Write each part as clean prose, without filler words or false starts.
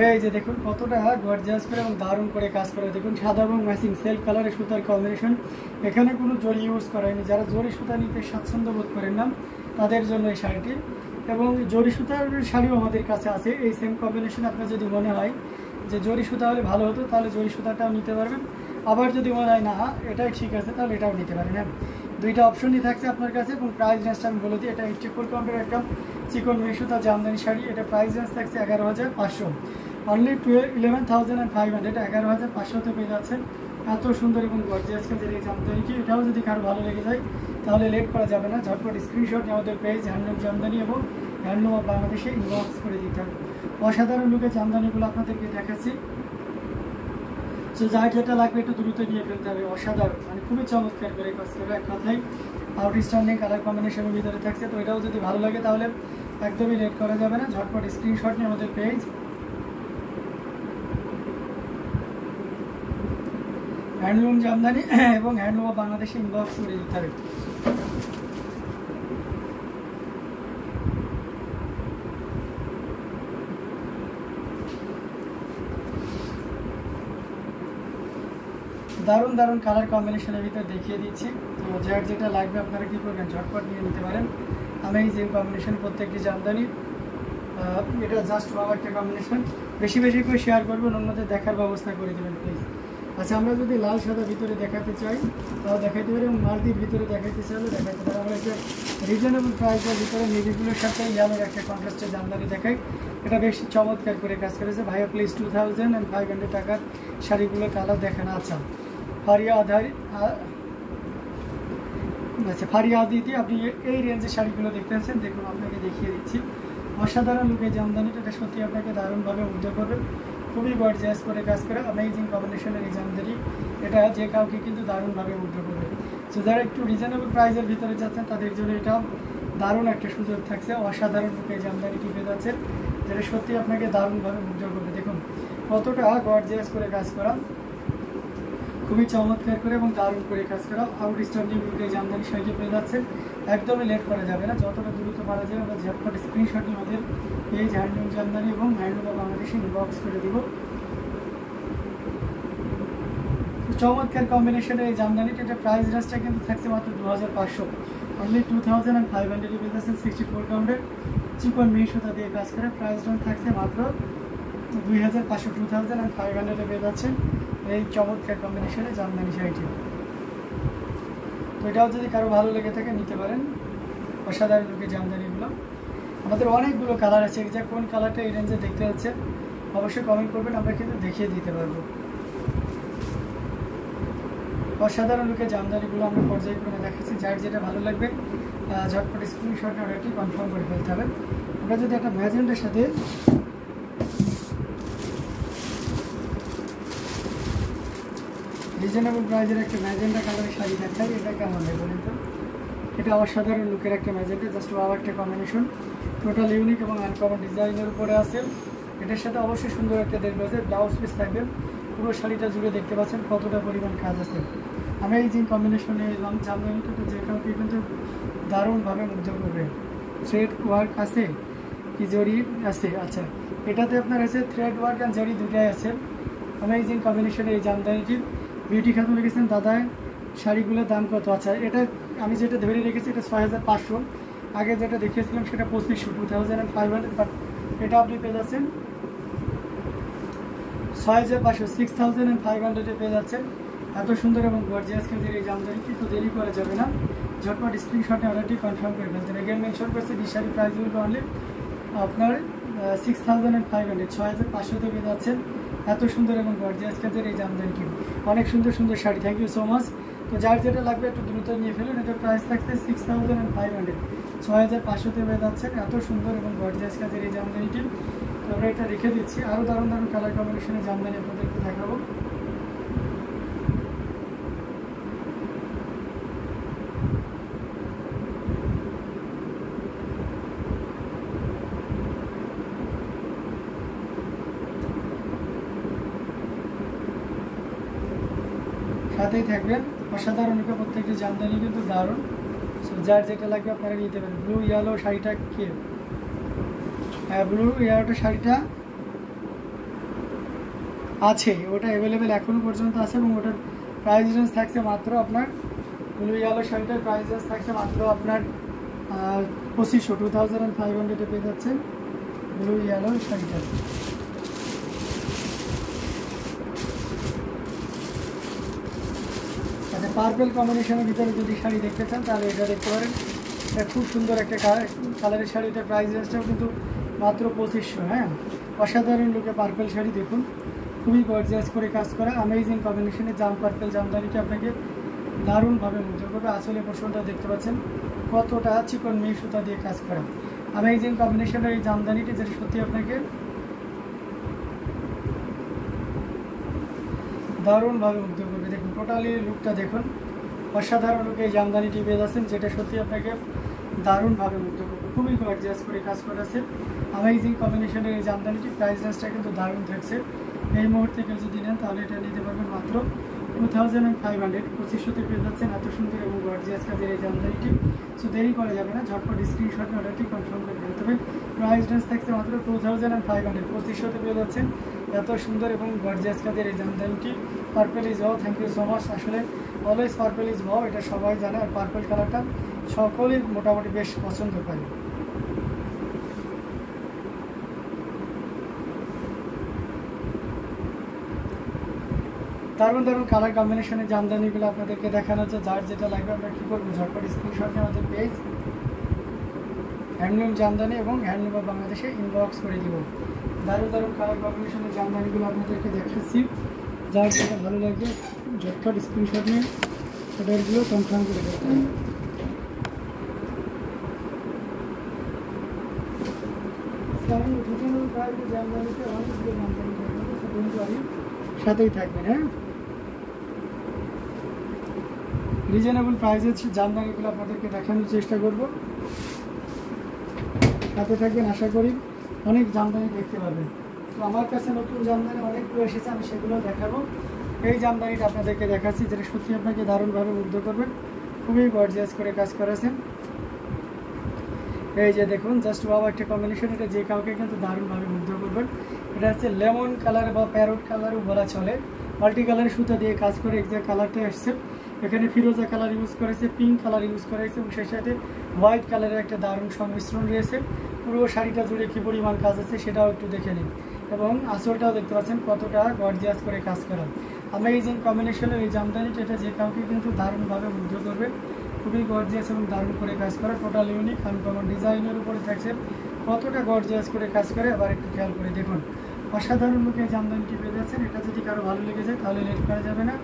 এই যে দেখুন কতটা গর্জিয়াস করে এবং দারুণ করে কাজ করে। দেখুন সাদা এবং ম্যাচিং সেলফ কালারের সুতার কম্বিনেশন, এখানে কোনো জরি ইউজ করা হয়নি। যারা জরি সুতা নিতে স্বাচ্ছন্দ্য বোধ করেন না তাদের জন্য এই শাড়িটি, এবং জরি সুতার শাড়িও আমাদের কাছে আছে এই সেম কম্বিনেশন। আপনার যদি মনে হয় যে জরি সুতা হলে ভালো হতো তাহলে জরি সুতাটাও নিতে পারবেন, আবার যদি মনে হয় না এটাই ঠিক আছে তাহলে এটাও নিতে পারেন। হ্যাঁ, দুইটা অপশনই থাকছে আপনার কাছে। এবং প্রাইস রেঞ্জটা আমি বলে দিই, এটা 84 কাউন্টের একটা চিকন মেয়ে সুতা জামদানি শাড়ি। এটা প্রাইস রেঞ্জ থাকছে 11,500, অনলি 11,500। এটা 11,500তে পেয়ে যাচ্ছেন। এত সুন্দর এবং গর্জিয়াস কাজের এই জামদানিটি, এটাও যদি কারো ভালো লেগে যায় তাহলে লেট করা যাবে না, ঝটপট স্ক্রিনশট আমাদের পেজ হ্যান্ডলুম জামদানি এবং হ্যান্ডলুম অফ বাংলাদেশে ইনবক্স করে দিতে হবে। অসাধারণ লুকের জামদানিগুলো আপনাদেরকে দেখাচ্ছি। তো যার যেটা লাগবে একটু দ্রুত নিয়ে ফেলতে হবে। অসাধারণ, মানে খুবই চমৎকার করে কাজ করবে। এক কথায় আউটস্ট্যান্ডিং কালার কম্বিনেশনের ভিতরে থাকছে। তো এটাও যদি ভালো লাগে তাহলে একদমই লেট করা যাবে না, ঝটপট স্ক্রিনশট নিয়ে আমাদের পেজ হ্যান্ডলুম জামদানি এবং হ্যান্ডলুম অফ বাংলাদেশে ইনবক্স করে দিতে হবে। দারুণ দারুণ কালার কম্বিনেশনের ভিতরে দেখিয়ে দিচ্ছি। তো যার যেটা লাগবে আপনারা কী করবেন, ঝটপট নিয়ে নিতে পারেন। আমি এই যে কম্বিনেশন প্রত্যেকটি জামদানি, এটা জাস্ট ওয়াও একটা কম্বিনেশন। বেশি বেশি করে শেয়ার করবেন, অন্যদের দেখার ব্যবস্থা করে দেবেন প্লিজ। আচ্ছা, আমরা যদি লাল সাদা ভিতরে দেখাতে চাই তাও দেখাতে পারি, এবং মাল্টির ভিতরে দেখাতে চাইলে দেখাতে পারি। আমরা একটা রিজনেবল প্রাইসের ভিতরে নেভিগুলোর সাথে ইয়ালোর একটা কন্ট্রাস্টের জামদানি দেখাই। এটা বেশ চমৎকার করে কাজ করেছে। ভাইয়া প্লিজ 2,500 টাকার শাড়িগুলো কালার দেখেন। আচ্ছা, ফারিয়া দিদি আপনি এই রেঞ্জের শাড়িগুলো দেখতে পাচ্ছেন। দেখুন আপনাকে দেখিয়ে দিচ্ছি। অসাধারণ লুকের জামদানিটা, এটা সত্যি আপনাকে দারুণভাবে মুগ্ধ করবে। খুবই গর্জিয়াস করে কাজ করে অ্যামেজিং কম্বিনেশনের এই জামদানি, এটা যে কাউকে কিন্তু দারুণভাবে মুগ্ধ করবে। সো যারা একটু রিজনেবল প্রাইসের ভিতরে যাচ্ছেন তাদের জন্য এটা দারুণ একটা সুযোগ থাকছে। অসাধারণ লুকের জামদানিটি পেয়ে যাচ্ছেন, যেটা সত্যি আপনাকে দারুণভাবে মুগ্ধ করবে। দেখুন কতটা গর্জিয়াস করে কাজ করা, খুবই চমৎকার করে এবং দারুণ করে কাজ করা আউটস্ট্যান্ডিং লুকের জামদানি শাড়িটি পেয়ে যাচ্ছেন। একদমই লেট করা যাবে না, যতটা দ্রুত পারা যায় আমরা ঝটপট স্ক্রিনশট নিয়ে আমাদের পেজ হ্যান্ডলুম জামদানি এবং হ্যান্ডলুম অফ বাংলাদেশে ইনবক্স করে দিব। চমৎকার কম্বিনেশনের এই জামদানিটা, এটা প্রাইস রেঞ্জটা কিন্তু থাকছে মাত্র 2,500, অনলি 2,500 পেয়ে যাচ্ছেন। 64 কাউন্টের চিকন মেয়ে সুতা দিয়ে কাজ করে। প্রাইস রেঞ্জ থাকছে মাত্র 2,500, 2,500 পেয়ে যাচ্ছেন এই চমৎকার কম্বিনেশনের জামদানি শাড়িটি। তো এটাও যদি কারো ভালো লেগে থাকে নিতে পারেন। অসাধারণ লুকের জামদানিগুলো, আমাদের অনেকগুলো কালার আছে। এক্সাক্ট কোন কালারটা এই রেঞ্জে দেখতে যাচ্ছে অবশ্যই কমেন্ট করবেন, আমরা কিন্তু দেখিয়ে দিতে পারবো। অসাধারণ লুকের জামদানিগুলো আমরা পর্যায়ক্রমে দেখাচ্ছি। যার যেটা ভালো লাগবে ঝটপট স্ক্রিনশট অর্ডারটি কনফার্ম করে ফেলতে হবে। আমরা যদি একটা ম্যাজেন্টার সাথে রিজনেবল প্রাইসের একটা ম্যাজেন্টা কালারের শাড়ি দেখাই, এটা কেমন হয় বলেন তো? এটা অসাধারণ লুকের একটা ম্যাজেন্টা, জাস্ট ওয়াও একটা কম্বিনেশন, টোটাল ইউনিক এবং আনকমন ডিজাইনের উপরে আছে। এটার সাথে অবশ্যই সুন্দর একটা দেড় গজের ব্লাউজ পিস থাকবে। পুরো শাড়িটা জুড়ে দেখতে পাচ্ছেন কতটা পরিমাণ কাজ আছে। আমি এই যে কম্বিনেশনে এলাম জামদানিটা, যে কাউকে কিন্তু দারুণভাবে মুগ্ধ করবে। থ্রেড ওয়ার্ক আছে কি জরি আছে? আচ্ছা, এটাতে আপনার আছে থ্রেড ওয়ার্ক অ্যান্ড জরি দুটাই আছে। অ্যামেজিং কম্বিনেশনে এই জামদানিটির বিউটি খাতুন রেখেছেন। দাদা শাড়িগুলোর দাম কত? আচ্ছা, এটা আমি যেটা ধরে রেখেছি এটা 6,500। আগে যেটা দেখিয়েছিলাম সেটা 2,500, 2,500, বাট এটা আপনি পেয়ে যাচ্ছেন 6,500, 6,500 পেয়ে যাচ্ছেন। এত সুন্দর এবং গর্জিয়াস কাজের এই জামদানিটি, তো দেরি করা যাবে না, ঝটপট স্ক্রিনশটে অর্ডারটি কনফার্ম করে ফেলতেন। এগেন মেনশন করছে এই শাড়ির প্রাইস উইল অনলি আপনার 6,500, 6,500 পেয়ে যাচ্ছেন। এত সুন্দর এবং গর্জিয়াস কাজের এই জামদানিটি, অনেক সুন্দর সুন্দর sari. Thank you so much. তো যার যেটা লাগবে একটু দ্রুত নিয়ে ফেলুন। এটার প্রাইস থাকছে 6,500, 6,500 পেয়ে যাচ্ছেন। এত সুন্দর এবং গর্জিয়াস কাজের এই জামদানিটি আমরা এটা রেখে দিচ্ছি। আরও দারুণ দারুণ কালার কম্বিনেশনের জামদানি আপনাদেরকে দেখাবো। সাথেই থাকবেন। অসাধারণ প্রত্যেকটি জামদানি কিন্তু দারুণ। সো যার যেটা লাগবে আপনারা নিতে পারেন। ব্লু ইয়েলো শাড়িটা কি? ব্লু ইয়েলোটা শাড়িটা আছে, ওটা অ্যাভেলেবেল এখনও পর্যন্ত আছে এবং ওটার প্রাইস রেঞ্জ থাকছে মাত্র আপনার ব্লু ইয়েলো শাড়িটার প্রাইস রেঞ্জ থাকছে মাত্র আপনার 2500 পেয়ে যাচ্ছেন ব্লু ইয়েলো শাড়িটা। আচ্ছা, পার্পেল কম্বিনেশনের ভিতরে যদি শাড়ি দেখতে চান তাহলে এটা দেখতে পারেন। এটা খুব সুন্দর একটা কালারের শাড়ি, এটার প্রাইস রেঞ্জটাও কিন্তু মাত্র 2500। হ্যাঁ, অসাধারণ লুকে পার্পেল শাড়ি দেখুন, খুবই গর্জিয়াস করে কাজ করা অ্যামেজিং কম্বিনেশনে জাম পার্পেল জামদানিটা আপনাকে দারুণভাবে মুগ্ধ করবে। আসলে পোর্শনটা দেখতে পাচ্ছেন কতটা চিকন মেয়ে সুতা দিয়ে কাজ করা অ্যামেজিং কম্বিনেশনের এই জামদানিটি, যেটা সত্যি আপনাকে দারুণভাবে মুগ্ধ করবে। দেখুন টোটালি লুকটা দেখুন, অসাধারণ লুকে এই জামদানিটি পেয়ে যাচ্ছেন, যেটা সত্যি আপনাকে দারুণভাবে মুগ্ধ করবে। খুবই গর্জিয়াস করে কাজ করা আছে অ্যামেজিং কম্বিনেশনের এই জামদানিটি। প্রাইস রেঞ্জটা কিন্তু দারুণ থাকছে। এই মুহূর্তে কেউ যদি নেন তাহলে এটা নিতে পারবেন মাত্র 2500। 2500 পেয়ে যাচ্ছেন এত সুন্দর এবং গর্জিয়াস কাজের এই জামদানিটি। সো দেরি করা যাবে না, ঝটপট স্ক্রিনশট অর্ডারটি কনফার্ম করে ফেলতে হবে। প্রাইস রেঞ্জ থাকছে মাত্র 2500। 2500 পেয়ে যাচ্ছেন এত সুন্দর এবং গর্জিয়াস কাজের এই জামদানিটি। Purple is wow, thank you so much. আসলে অলওয়েজ পার্পেল ইজ ওয়াও, এটা সবাই জানে, আর পার্পেল কালারটা সকলেই মোটামুটি বেশ পছন্দ করে। দারুণ দারুণ কালার কম্বিনেশনের জামদানিগুলো আপনাদেরকে দেখানো হচ্ছে। যার যেটা লাগবে আমরা কী করবো, ঝটপট স্ক্রিনশট নিয়ে আমাদের পেজ হ্যান্ডলুম জামদানি এবং হ্যান্ডলুম অফ বাংলাদেশে ইনবক্স করে দিব। দারুণ দারুণ কালার কম্বিনেশনের জামদানিগুলো আপনাদেরকে দেখাচ্ছি। যার যেটা ভালো লাগবে ঝটপট স্ক্রিনশট নিয়ে অর্ডারগুলো কনফার্ম করে দেবেন। জামদানিতে অনেকগুলো জামদানি থাকবে, সাথেই থাকবেন। হ্যাঁ, রিজনেবল প্রাইসের জামদানিগুলো আপনাদেরকে দেখানোর চেষ্টা করব। সাথে থাকবেন, আশা করি অনেক জামদানি দেখতে পাবেন। তো আমার কাছে নতুন জামদানি অনেকগুলো এসেছে, আমি সেগুলো দেখাবো। এই জামদানিটা আপনাদেরকে দেখাচ্ছি, যেটা সত্যি আপনাকে দারুণভাবে মুগ্ধ করবেন। খুবই গর্জিয়াস করে কাজ করেছেন। এই যে দেখুন, জাস্ট ওয়াও একটা কম্বিনেশন, এটা যে কাউকে কিন্তু দারুণভাবে মুগ্ধ করবেন। এটা হচ্ছে লেমন কালার বা প্যারোট কালারও বলা চলে। মাল্টি কালারের সুতা দিয়ে কাজ করে এক্সাক্ট কালারটা এসছে। এখানে ফিরোজা কালার ইউজ করেছে, পিঙ্ক কালার ইউজ করেছে এবং সেই সাথে হোয়াইট কালারের একটা দারুণ সংমিশ্রণ রয়েছে। পুরো শাড়িটা জুড়ে কী পরিমাণ কাজ আছে সেটাও একটু দেখে নিন। এবং আঁচলটাও দেখতে পাচ্ছেন কতটা গর্জিয়াস করে কাজ করা। অ্যামেজিং কম্বিনেশনের এই জামদানিটা, এটা যে কাউকে কিন্তু দারুণভাবে মুগ্ধ করবে। খুবই গর্জিয়াস এবং দারুণ করে কাজ করা, টোটাল ইউনিক আনকমন ডিজাইনের উপরে থাকছে। কতটা গর্জিয়াস করে কাজ করে আবার একটু খেয়াল করে দেখুন। অসাধারণ লোকে জামদানিটি পেয়ে যাচ্ছেন। এটা যদি কারো ভালো লেগে যায় তাহলে লেট করা যাবে না,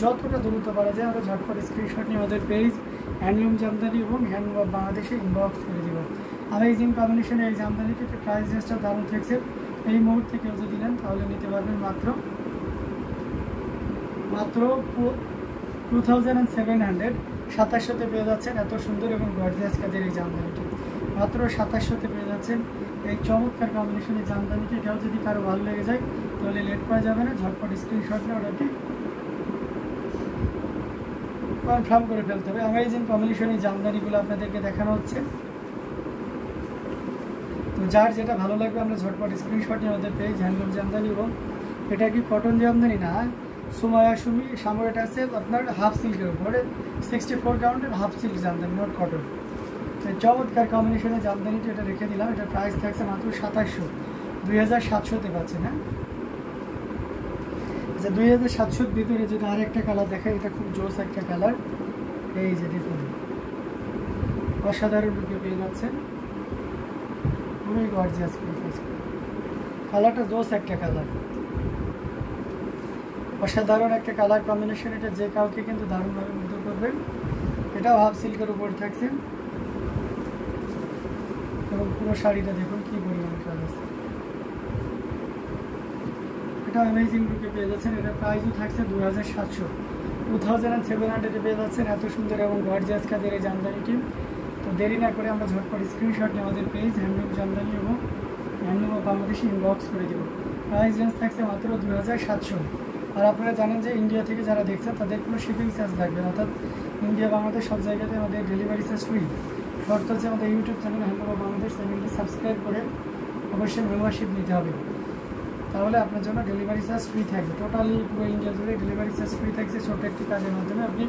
যতটা দ্রুত পারা যায় আমরা ঝটপট স্ক্রিনশট নিয়ে আমাদের পেজ হ্যান্ডলুম জামদানি এবং হ্যান্ডলুম অফ বাংলাদেশে ইনবক্স করে দিব। অ্যামেজিং কম্বিনেশনে এই জামদানিটিতে প্রাইস রেঞ্জটা দারুণ থাকছে। এই মুহূর্তে কেউ যদি নেন তাহলে নিতে পারবেন মাত্র 2700। 2700 পেয়ে যাচ্ছেন এত সুন্দর এবং গর্জিয়াস কাজের এই জামদানিটি। মাত্র 2700 পেয়ে যাচ্ছেন এই চমৎকার কম্বিনেশনের জামদানিটি। এটাও যদি কারো ভালো লেগে যায় তাহলে লেট করা যাবে না, ঝটপট স্ক্রিনশট নিয়ে অর্ডারটি কনফার্ম করে ফেলতে হবে। অ্যামেজিং কম্বিনেশনের জামদানিগুলো আপনাদেরকে দেখানো হচ্ছে। তো যার যেটা ভালো লাগবে আমরা ঝটপট স্ক্রিনশট নিয়ে আমাদের পেজ হ্যান্ডলুম জামদানি। এবং এটা কি কটন জামদানি না, সুমায়া সুমি সামনে, এটা আছে আপনার হাফ সিল্কের উপরে 64 কাউন্টের half silk jamdani, not cotton. চমৎকার কম্বিনেশনের জামদানিটা এটা রেখে দিলাম। এটা প্রাইস থাকছে মাত্র 2700। 2700 পাচ্ছেন। হ্যাঁ, আচ্ছা 2700 ভিতরে যদি আরেকটা কালার দেখায়, এটা খুব জোস একটা কালার। এই যে দেখুন, অসাধারণ রূপে পেয়ে যাচ্ছেন, খুবই গর্জিয়াস কালারটা, জোস একটা কালার, অসাধারণ একটা কালার কম্বিনেশন। এটা যে কাউকে কিন্তু দারুণভাবে মুগ্ধ করবে। এটাও হাফ সিল্কের উপর থাকছে এবং পুরো শাড়িটা দেখুন কী পরিমাণ কাজ আছে। এটা অ্যামেজিং লুকে পেয়ে যাচ্ছেন। এটা প্রাইসও থাকছে 2700। 2700 পেয়ে যাচ্ছেন এত সুন্দর এবং গর্জিয়াস কাজের এই জামদানিটি। তো দেরি না করে আমরা ঝটপট স্ক্রিনশট নিয়ে আমাদের পেজ হ্যান্ডলুম জামদানি এবং হ্যান্ডলুম অফ বাংলাদেশে ইনবক্স করে দেব। প্রাইস রেঞ্জ থাকছে মাত্র 2700। আর আপনারা জানেন যে ইন্ডিয়া থেকে যারা দেখছেন তাদের কোনো শিপিং চার্জ লাগবে না, অর্থাৎ ইন্ডিয়া বাংলাদেশ সব জায়গাতে আমাদের ডেলিভারি চার্জ ফ্রি। শর্ত হচ্ছে আমাদের YouTube channel handloom of Bangladesh চ্যানেলটি সাবস্ক্রাইব করে অবশ্যই মেম্বারশিপ নিতে হবে। তাহলে আপনার জন্য ডেলিভারি চার্জ ফ্রি থাকবে। টোটালি পুরো ইন্ডিয়া জুড়ে ডেলিভারি চার্জ ফ্রি থাকছে। ছোট্ট একটি কাজের মাধ্যমে আপনি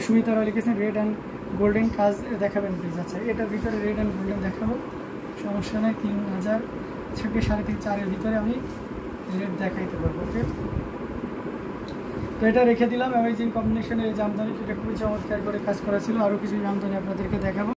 সুমিতা রয় লিখেছেন রেড অ্যান্ড গোল্ডেন কাজ দেখাবেন প্লিজ। আচ্ছা, এটার ভিতরে রেড অ্যান্ড গোল্ডেন দেখাবো, সমস্যা নেই। 3000 থেকে 3.5-4-এর ভিতরে আমি রেড দেখাইতে পারবো। ওকে, তো এটা রেখে দিলাম। অ্যামেজিং কম্বিনেশনে এই জামদানি, এটা খুবই চমৎকার করে কাজ করা ছিল। আরও কিছু জামদানি আপনাদেরকে দেখাবো।